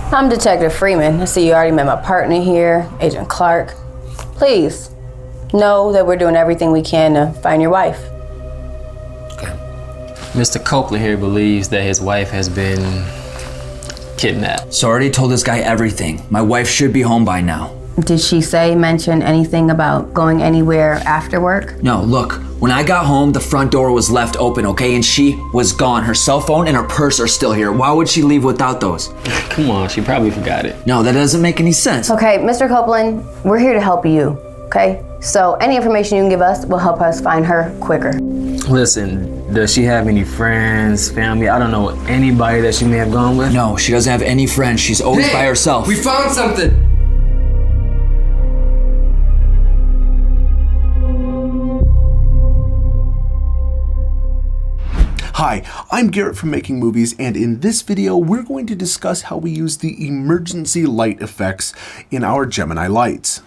I'm Detective Freeman. I see you already met my partner here, Agent Clark. Please, know that we're doing everything we can to find your wife. Okay. Mr. Copeland here believes that his wife has been kidnapped. So I already told this guy everything. My wife should be home by now. Did she mention anything about going anywhere after work? No, look, when I got home, the front door was left open, okay? And she was gone. Her cell phone and her purse are still here. Why would she leave without those? Come on, she probably forgot it. No, that doesn't make any sense. Okay, Mr. Copeland, we're here to help you, okay? So any information you can give us will help us find her quicker. Listen, does she have any friends, family? I don't know anybody that she may have gone with. No, she doesn't have any friends. She's always by herself. We found something! Hi, I'm Garrett from Making Movies, and in this video, we're going to discuss how we use the emergency light effects in our Gemini lights.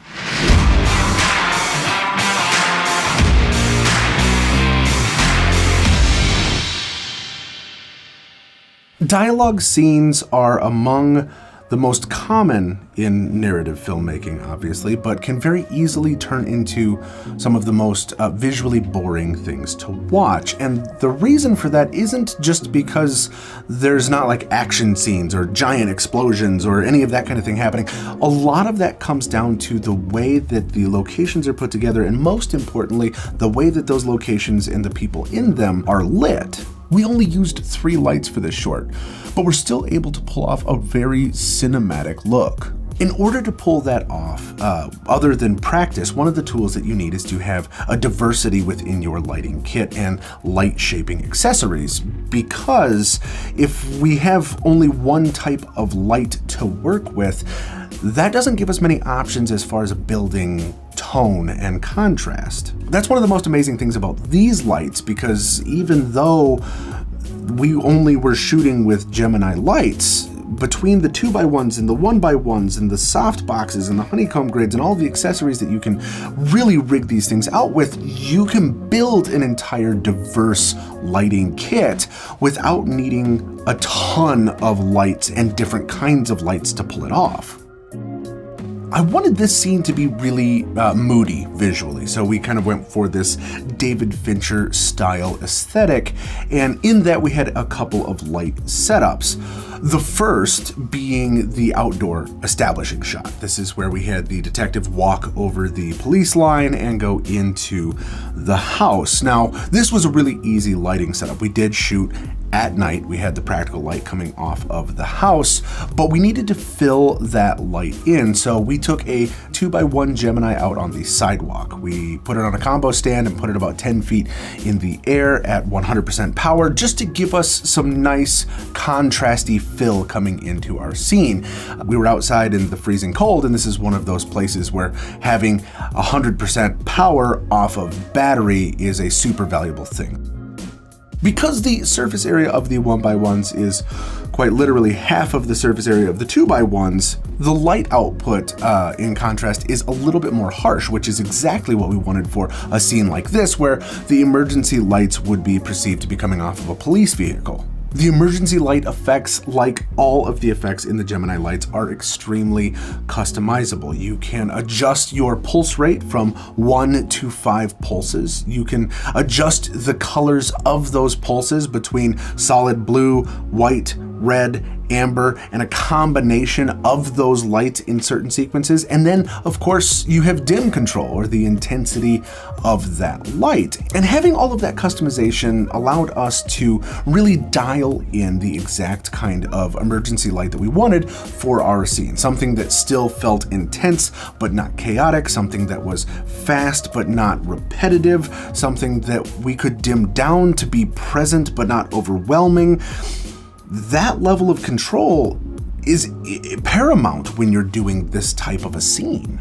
Dialogue scenes are among the most common in narrative filmmaking, obviously, but can very easily turn into some of the most visually boring things to watch. And the reason for that isn't just because there's not like action scenes or giant explosions or any of that kind of thing happening. A lot of that comes down to the way that the locations are put together, and most importantly, the way that those locations and the people in them are lit. We only used 3 lights for this short, but we're still able to pull off a very cinematic look. In order to pull that off, other than practice, one of the tools that you need is to have a diversity within your lighting kit and light shaping accessories, because if we have only one type of light to work with, that doesn't give us many options as far as building tone and contrast. That's one of the most amazing things about these lights, because even though we only were shooting with Gemini lights, between the 2x1s and the 1x1s and the soft boxes and the honeycomb grids and all the accessories that you can really rig these things out with, you can build an entire diverse lighting kit without needing a ton of lights and different kinds of lights to pull it off. I wanted this scene to be really moody visually, so we kind of went for this David Fincher style aesthetic, and in that we had a couple of light setups. The first being the outdoor establishing shot. This is where we had the detective walk over the police line and go into the house. Now, this was a really easy lighting setup. We did shoot at night. We had the practical light coming off of the house, but we needed to fill that light in. So we took a 2x1 Gemini out on the sidewalk. We put it on a combo stand and put it about 10 feet in the air at 100% power, just to give us some nice contrasty fill coming into our scene. We were outside in the freezing cold, and this is one of those places where having 100% power off of battery is a super valuable thing. Because the surface area of the 1x1s is quite literally half of the surface area of the 2x1s, the light output, in contrast, is a little bit more harsh, which is exactly what we wanted for a scene like this, where the emergency lights would be perceived to be coming off of a police vehicle. The emergency light effects, like all of the effects in the Gemini lights, are extremely customizable. You can adjust your pulse rate from 1 to 5 pulses. You can adjust the colors of those pulses between solid blue, white, red, amber, and a combination of those lights in certain sequences. And then, of course, you have dim control, or the intensity of that light. And having all of that customization allowed us to really dial in the exact kind of emergency light that we wanted for our scene. Something that still felt intense but not chaotic, something that was fast but not repetitive, something that we could dim down to be present but not overwhelming. That level of control is paramount when you're doing this type of a scene.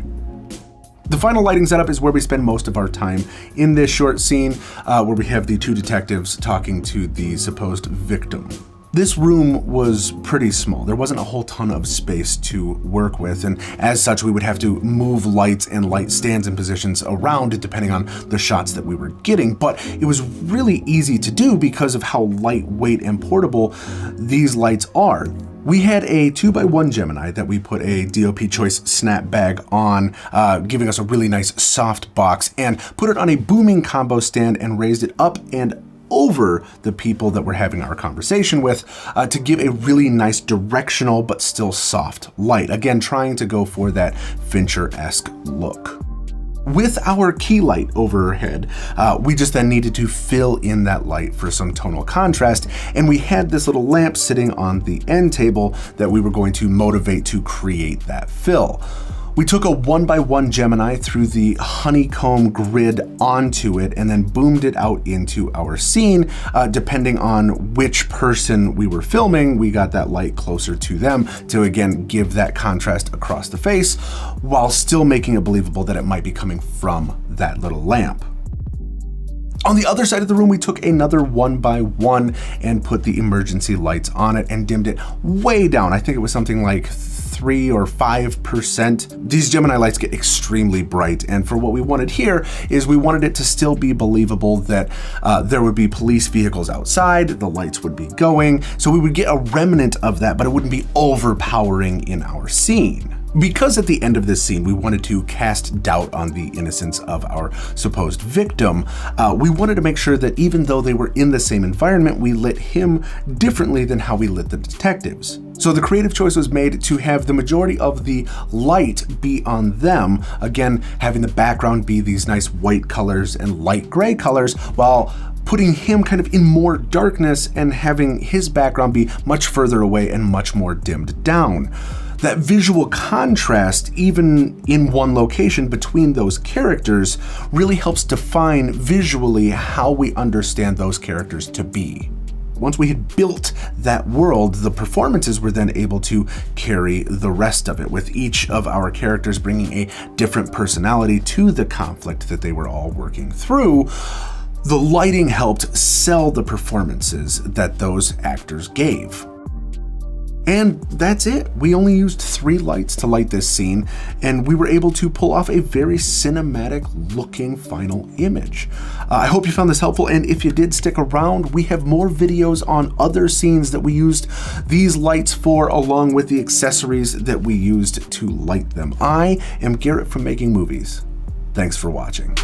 The final lighting setup is where we spend most of our time in this short scene, where we have the 2 detectives talking to the supposed victim. This room was pretty small. There wasn't a whole ton of space to work with, and as such, we would have to move lights and light stands and positions around depending on the shots that we were getting, but it was really easy to do because of how lightweight and portable these lights are. We had a 2x1 Gemini that we put a DOP Choice snap bag on, giving us a really nice soft box, and put it on a booming combo stand and raised it up and over the people that we're having our conversation with to give a really nice directional but still soft light. Again, trying to go for that Fincher-esque look. With our key light overhead, we just then needed to fill in that light for some tonal contrast, and we had this little lamp sitting on the end table that we were going to motivate to create that fill. We took a 1x1 Gemini through the honeycomb grid onto it and then boomed it out into our scene. Depending on which person we were filming, we got that light closer to them to again give that contrast across the face while still making it believable that it might be coming from that little lamp. On the other side of the room, we took another 1x1 and put the emergency lights on it and dimmed it way down. I think it was something like 3 or 5%. These Gemini lights get extremely bright, and for what we wanted here is we wanted it to still be believable that there would be police vehicles outside, the lights would be going, so we would get a remnant of that, but it wouldn't be overpowering in our scene. Because at the end of this scene, we wanted to cast doubt on the innocence of our supposed victim, we wanted to make sure that even though they were in the same environment, we lit him differently than how we lit the detectives. So the creative choice was made to have the majority of the light be on them, again, having the background be these nice white colors and light gray colors, while putting him kind of in more darkness and having his background be much further away and much more dimmed down. That visual contrast, even in one location between those characters, really helps define visually how we understand those characters to be. Once we had built that world, the performances were then able to carry the rest of it, with each of our characters bringing a different personality to the conflict that they were all working through. The lighting helped sell the performances that those actors gave. And that's it. We only used 3 lights to light this scene, and we were able to pull off a very cinematic looking final image. I hope you found this helpful, and if you did stick around, we have more videos on other scenes that we used these lights for, along with the accessories that we used to light them. I am Garrett from Making Movies. Thanks for watching.